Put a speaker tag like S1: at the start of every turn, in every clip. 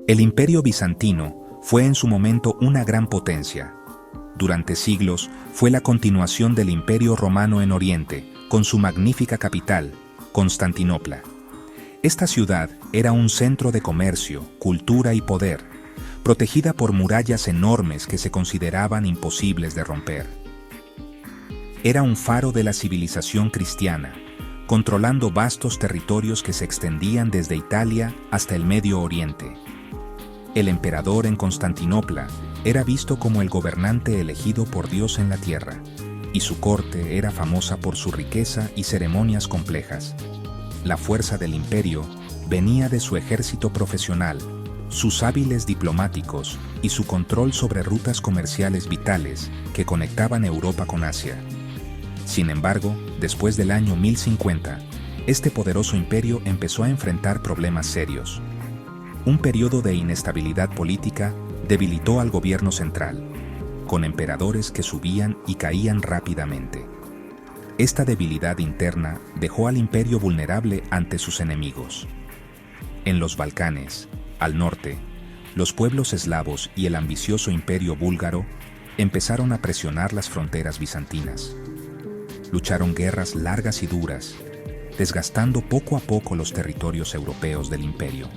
S1: El Imperio Bizantino fue en su momento una gran potencia. Durante siglos fue la continuación del Imperio Romano en Oriente, con su magnífica capital, Constantinopla. Esta ciudad era un centro de comercio, cultura y poder, protegida por murallas enormes que se consideraban imposibles de romper. Era un faro de la civilización cristiana, controlando vastos territorios que se extendían desde Italia hasta el Medio Oriente. El emperador en Constantinopla era visto como el gobernante elegido por Dios en la tierra, y su corte era famosa por su riqueza y ceremonias complejas. La fuerza del imperio venía de su ejército profesional, sus hábiles diplomáticos y su control sobre rutas comerciales vitales que conectaban Europa con Asia. Sin embargo, después del año 1050, este poderoso imperio empezó a enfrentar problemas serios. Un periodo de inestabilidad política debilitó al gobierno central, con emperadores que subían y caían rápidamente. Esta debilidad interna dejó al imperio vulnerable ante sus enemigos. En los Balcanes, al norte, los pueblos eslavos y el ambicioso imperio búlgaro empezaron a presionar las fronteras bizantinas. Lucharon guerras largas y duras, desgastando poco a poco los territorios europeos del imperio.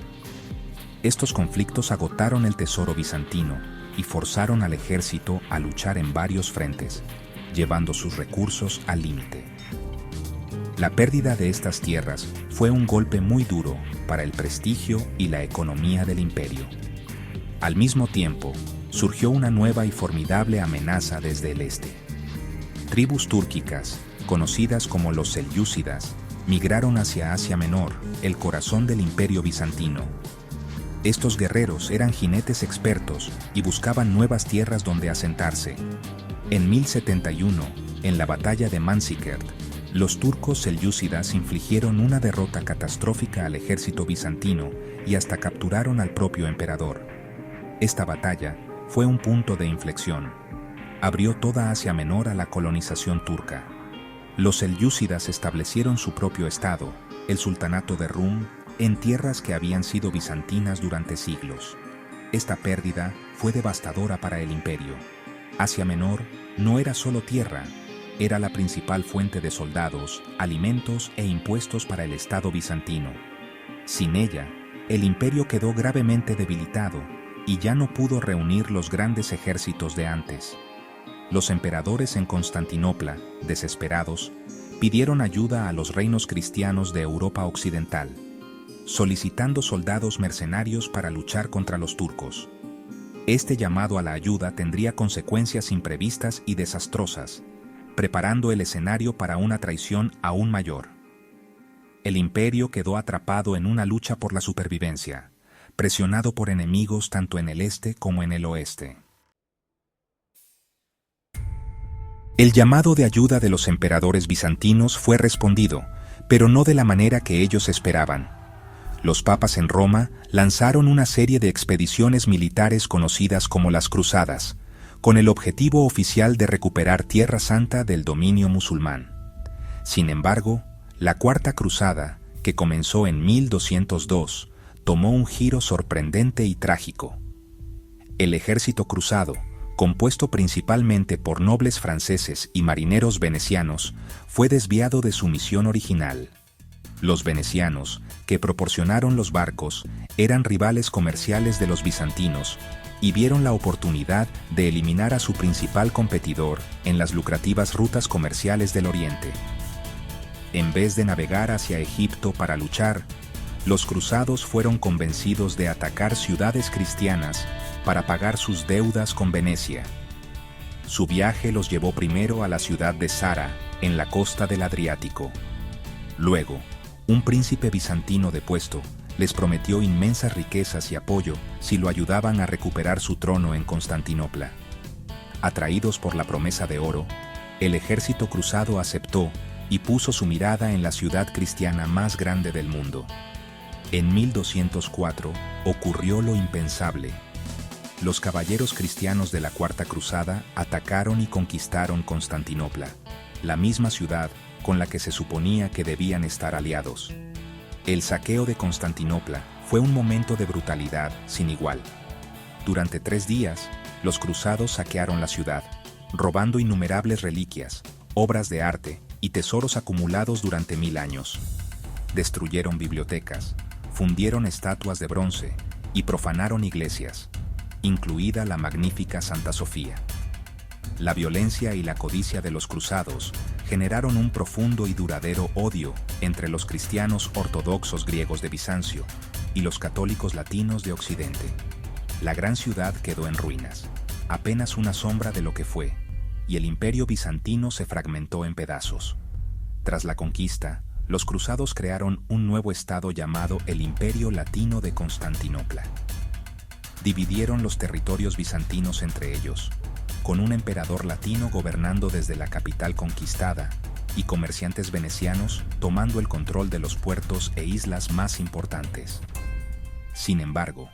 S1: Estos conflictos agotaron el tesoro bizantino y forzaron al ejército a luchar en varios frentes, llevando sus recursos al límite. La pérdida de estas tierras fue un golpe muy duro para el prestigio y la economía del imperio. Al mismo tiempo, surgió una nueva y formidable amenaza desde el este. Tribus túrquicas, conocidas como los selyúcidas, migraron hacia Asia Menor, el corazón del imperio bizantino. Estos guerreros eran jinetes expertos y buscaban nuevas tierras donde asentarse. En 1071, en la batalla de Manzikert, los turcos selyúcidas infligieron una derrota catastrófica al ejército bizantino y hasta capturaron al propio emperador. Esta batalla fue un punto de inflexión. Abrió toda Asia Menor a la colonización turca. Los selyúcidas establecieron su propio estado, el sultanato de Rum, en tierras que habían sido bizantinas durante siglos. Esta pérdida fue devastadora para el imperio. Asia Menor no era solo tierra, era la principal fuente de soldados, alimentos e impuestos para el Estado bizantino. Sin ella, el imperio quedó gravemente debilitado y ya no pudo reunir los grandes ejércitos de antes. Los emperadores en Constantinopla, desesperados, pidieron ayuda a los reinos cristianos de Europa Occidental, solicitando soldados mercenarios para luchar contra los turcos. Este llamado a la ayuda tendría consecuencias imprevistas y desastrosas, preparando el escenario para una traición aún mayor. El imperio quedó atrapado en una lucha por la supervivencia, presionado por enemigos tanto en el este como en el oeste. El llamado de ayuda de los emperadores bizantinos fue respondido, pero no de la manera que ellos esperaban. Los papas en Roma lanzaron una serie de expediciones militares conocidas como las Cruzadas, con el objetivo oficial de recuperar Tierra Santa del dominio musulmán. Sin embargo, la Cuarta Cruzada, que comenzó en 1202, tomó un giro sorprendente y trágico. El ejército cruzado, compuesto principalmente por nobles franceses y marineros venecianos, fue desviado de su misión original. Los venecianos, que proporcionaron los barcos, eran rivales comerciales de los bizantinos y vieron la oportunidad de eliminar a su principal competidor en las lucrativas rutas comerciales del Oriente. En vez de navegar hacia Egipto para luchar, los cruzados fueron convencidos de atacar ciudades cristianas para pagar sus deudas con Venecia. Su viaje los llevó primero a la ciudad de Zara, en la costa del Adriático. Luego, un príncipe bizantino depuesto les prometió inmensas riquezas y apoyo si lo ayudaban a recuperar su trono en Constantinopla. Atraídos por la promesa de oro, el ejército cruzado aceptó y puso su mirada en la ciudad cristiana más grande del mundo. En 1204 ocurrió lo impensable. Los caballeros cristianos de la Cuarta Cruzada atacaron y conquistaron Constantinopla, la misma ciudad con la que se suponía que debían estar aliados. El saqueo de Constantinopla fue un momento de brutalidad sin igual. Durante 3 días, los cruzados saquearon la ciudad, robando innumerables reliquias, obras de arte y tesoros acumulados durante 1000 años. Destruyeron bibliotecas, fundieron estatuas de bronce y profanaron iglesias, incluida la magnífica Santa Sofía. La violencia y la codicia de los cruzados generaron un profundo y duradero odio entre los cristianos ortodoxos griegos de Bizancio y los católicos latinos de Occidente. La gran ciudad quedó en ruinas, apenas una sombra de lo que fue, y el imperio bizantino se fragmentó en pedazos. Tras la conquista, los cruzados crearon un nuevo estado llamado el Imperio Latino de Constantinopla. Dividieron los territorios bizantinos entre ellos, con un emperador latino gobernando desde la capital conquistada y comerciantes venecianos tomando el control de los puertos e islas más importantes. Sin embargo,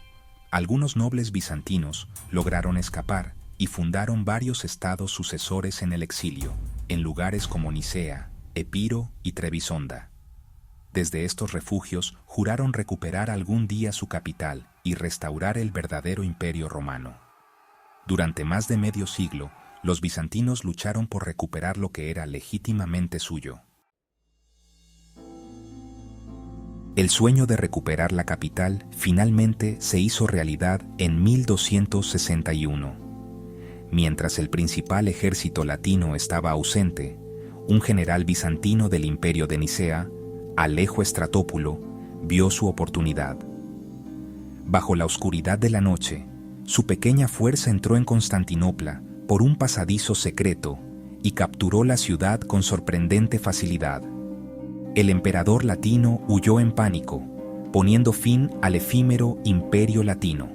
S1: algunos nobles bizantinos lograron escapar y fundaron varios estados sucesores en el exilio, en lugares como Nicea, Epiro y Trebisonda. Desde estos refugios juraron recuperar algún día su capital y restaurar el verdadero imperio romano. Durante más de medio siglo, los bizantinos lucharon por recuperar lo que era legítimamente suyo. El sueño de recuperar la capital finalmente se hizo realidad en 1261. Mientras el principal ejército latino estaba ausente, un general bizantino del imperio de Nicea, Alejo Estratópulo, vio su oportunidad. Bajo la oscuridad de la noche, su pequeña fuerza entró en Constantinopla por un pasadizo secreto y capturó la ciudad con sorprendente facilidad. El emperador latino huyó en pánico, poniendo fin al efímero Imperio Latino.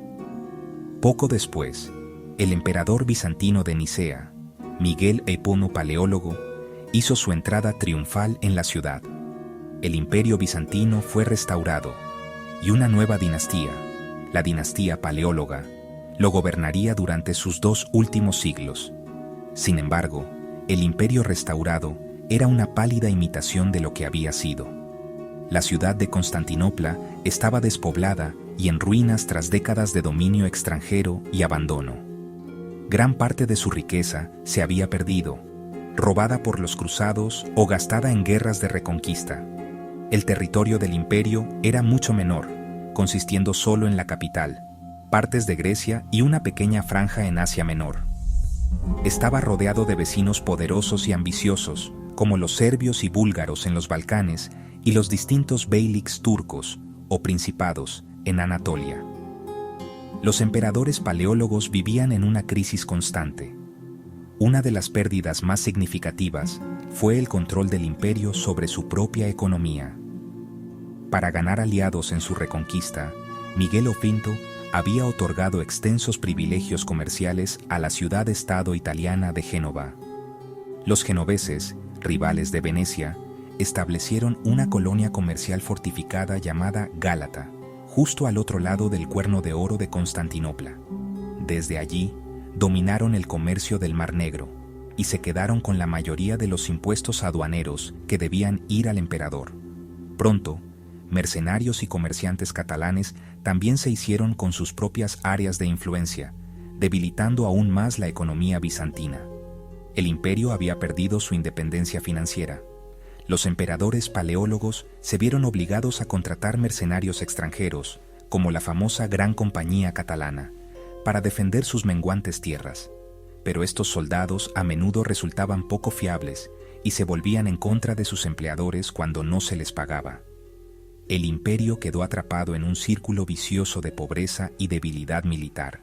S1: Poco después, el emperador bizantino de Nicea, Miguel Epono Paleólogo, hizo su entrada triunfal en la ciudad. El imperio bizantino fue restaurado y una nueva dinastía, la dinastía paleóloga, lo gobernaría durante sus 2 últimos siglos. Sin embargo, el imperio restaurado era una pálida imitación de lo que había sido. La ciudad de Constantinopla estaba despoblada y en ruinas tras décadas de dominio extranjero y abandono. Gran parte de su riqueza se había perdido, robada por los cruzados o gastada en guerras de reconquista. El territorio del imperio era mucho menor, consistiendo solo en la capital, partes de Grecia y una pequeña franja en Asia Menor. Estaba rodeado de vecinos poderosos y ambiciosos, como los serbios y búlgaros en los Balcanes y los distintos beyliks turcos o principados en Anatolia. Los emperadores paleólogos vivían en una crisis constante. Una de las pérdidas más significativas fue el control del imperio sobre su propia economía. Para ganar aliados en su reconquista, Miguel V había otorgado extensos privilegios comerciales a la ciudad-estado italiana de Génova. Los genoveses, rivales de Venecia, establecieron una colonia comercial fortificada llamada Gálata, justo al otro lado del Cuerno de Oro de Constantinopla. Desde allí, dominaron el comercio del Mar Negro y se quedaron con la mayoría de los impuestos aduaneros que debían ir al emperador. Pronto, mercenarios y comerciantes catalanes también se hicieron con sus propias áreas de influencia, debilitando aún más la economía bizantina. El imperio había perdido su independencia financiera. Los emperadores paleólogos se vieron obligados a contratar mercenarios extranjeros, como la famosa Gran Compañía Catalana, para defender sus menguantes tierras. Pero estos soldados a menudo resultaban poco fiables y se volvían en contra de sus empleadores cuando no se les pagaba. El imperio quedó atrapado en un círculo vicioso de pobreza y debilidad militar.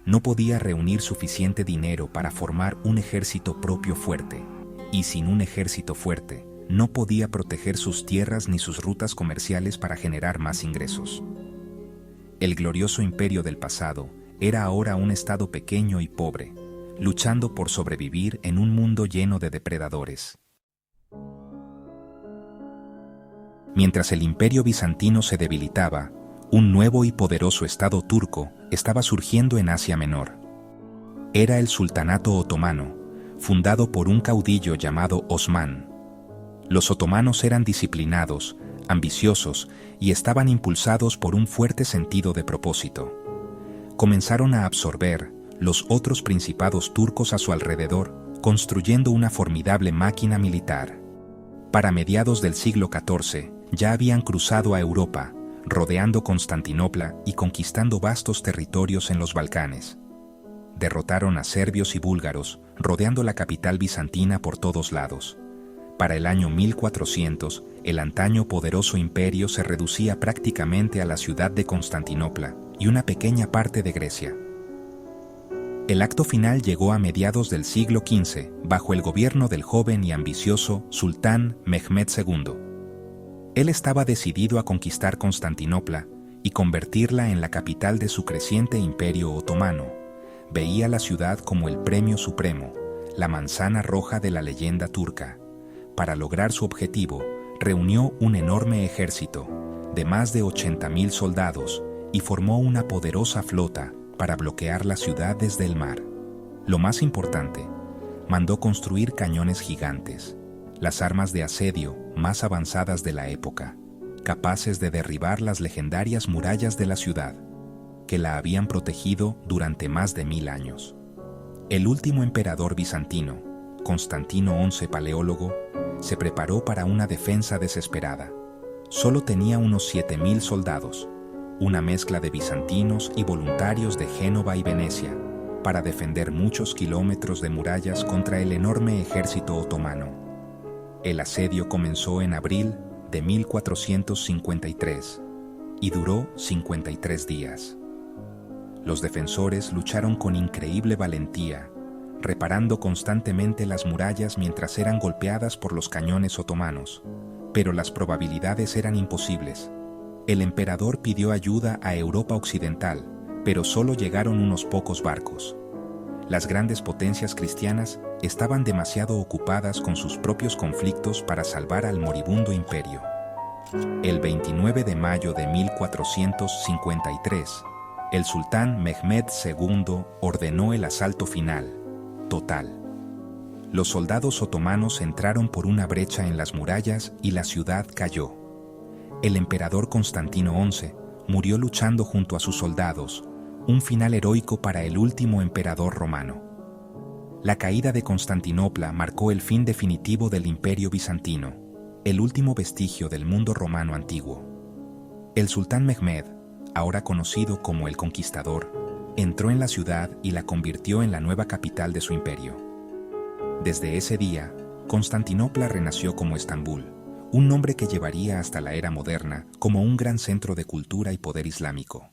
S1: No podía reunir suficiente dinero para formar un ejército propio fuerte, y sin un ejército fuerte, no podía proteger sus tierras ni sus rutas comerciales para generar más ingresos. El glorioso imperio del pasado era ahora un estado pequeño y pobre, luchando por sobrevivir en un mundo lleno de depredadores. Mientras el imperio bizantino se debilitaba, un nuevo y poderoso estado turco estaba surgiendo en Asia Menor. Era el sultanato otomano, fundado por un caudillo llamado Osmán. Los otomanos eran disciplinados, ambiciosos y estaban impulsados por un fuerte sentido de propósito. Comenzaron a absorber los otros principados turcos a su alrededor, construyendo una formidable máquina militar. Para mediados del siglo XIV, ya habían cruzado a Europa, rodeando Constantinopla y conquistando vastos territorios en los Balcanes. Derrotaron a serbios y búlgaros, rodeando la capital bizantina por todos lados. Para el año 1400, el antaño poderoso imperio se reducía prácticamente a la ciudad de Constantinopla y una pequeña parte de Grecia. El acto final llegó a mediados del siglo XV, bajo el gobierno del joven y ambicioso sultán Mehmed II. Él estaba decidido a conquistar Constantinopla y convertirla en la capital de su creciente imperio otomano. Veía la ciudad como el premio supremo, la manzana roja de la leyenda turca. Para lograr su objetivo, reunió un enorme ejército, de más de 80.000 soldados, y formó una poderosa flota para bloquear la ciudad desde el mar. Lo más importante, mandó construir cañones gigantes, las armas de asedio más avanzadas de la época, capaces de derribar las legendarias murallas de la ciudad, que la habían protegido durante más de 1000 años. El último emperador bizantino, Constantino XI Paleólogo, se preparó para una defensa desesperada. Solo tenía unos 7.000 soldados, una mezcla de bizantinos y voluntarios de Génova y Venecia, para defender muchos kilómetros de murallas contra el enorme ejército otomano. El asedio comenzó en abril de 1453 y duró 53 días. Los defensores lucharon con increíble valentía, reparando constantemente las murallas mientras eran golpeadas por los cañones otomanos, pero las probabilidades eran imposibles. El emperador pidió ayuda a Europa Occidental, pero solo llegaron unos pocos barcos. Las grandes potencias cristianas estaban demasiado ocupadas con sus propios conflictos para salvar al moribundo imperio. El 29 de mayo de 1453, el sultán Mehmed II ordenó el asalto final, total. Los soldados otomanos entraron por una brecha en las murallas y la ciudad cayó. El emperador Constantino XI murió luchando junto a sus soldados, un final heroico para el último emperador romano. La caída de Constantinopla marcó el fin definitivo del Imperio bizantino, el último vestigio del mundo romano antiguo. El sultán Mehmed, ahora conocido como el Conquistador, entró en la ciudad y la convirtió en la nueva capital de su imperio. Desde ese día, Constantinopla renació como Estambul, un nombre que llevaría hasta la era moderna como un gran centro de cultura y poder islámico.